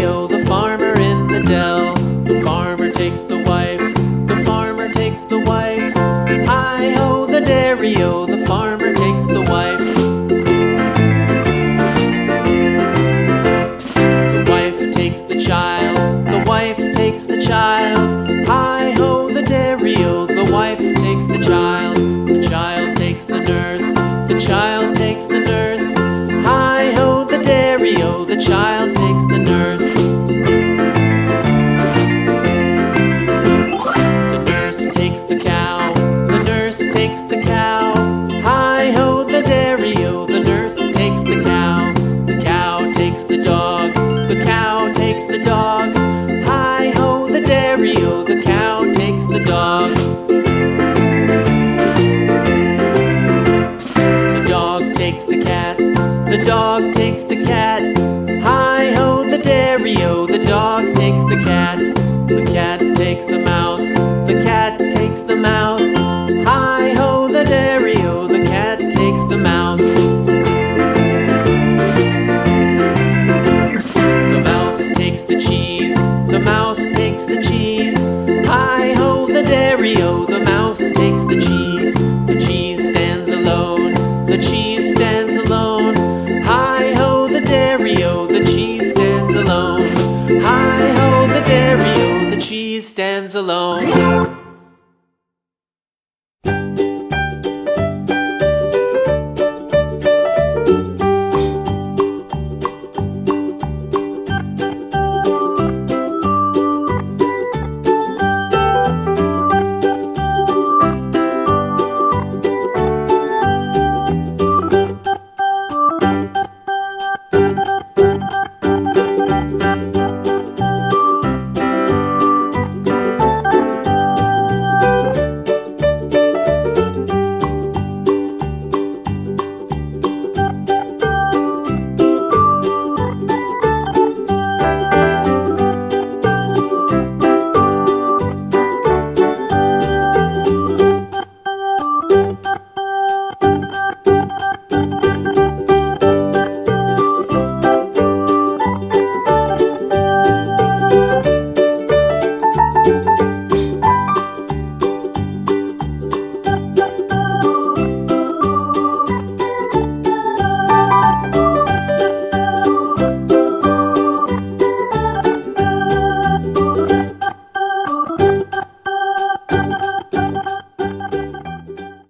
dairy-o, the farmer in the dell. The farmer takes the wife, the farmer takes the wife. Hi-ho, the dairy-o, the farmer takes the wife. The wife takes the child, the wife takes the child. Hi-ho, the dairy-o, the wife takes the child. The child takes the nurse, the child takes the nurse. Hi-ho, the dairy-o, the child takes the nurse. The nurse takes the cow, the nurse takes the cow. Hi-ho, the dairy-o, the nurse takes the cow. The cow takes the dog, the cow takes the dog. Hi-ho, the dairy-o, the cow takes the dog. The dog takes the cat, the dog takes the cat. Hi-ho, the dairy-o, the dog takes the cat. The cat takes the mouse, the cat takes the mouse. Hi-ho, the dairy-o, the cat takes the mouse. The mouse takes the cheese, the mouse takes the cheese. Hi-ho, the dairy-o, the mouse takes the cheese. The cheese stands alone, the cheese stands alone. Hi-ho, the dairy-o, the cheese stands alone. Hi-ho, the dairy-o, the cheese stands alone.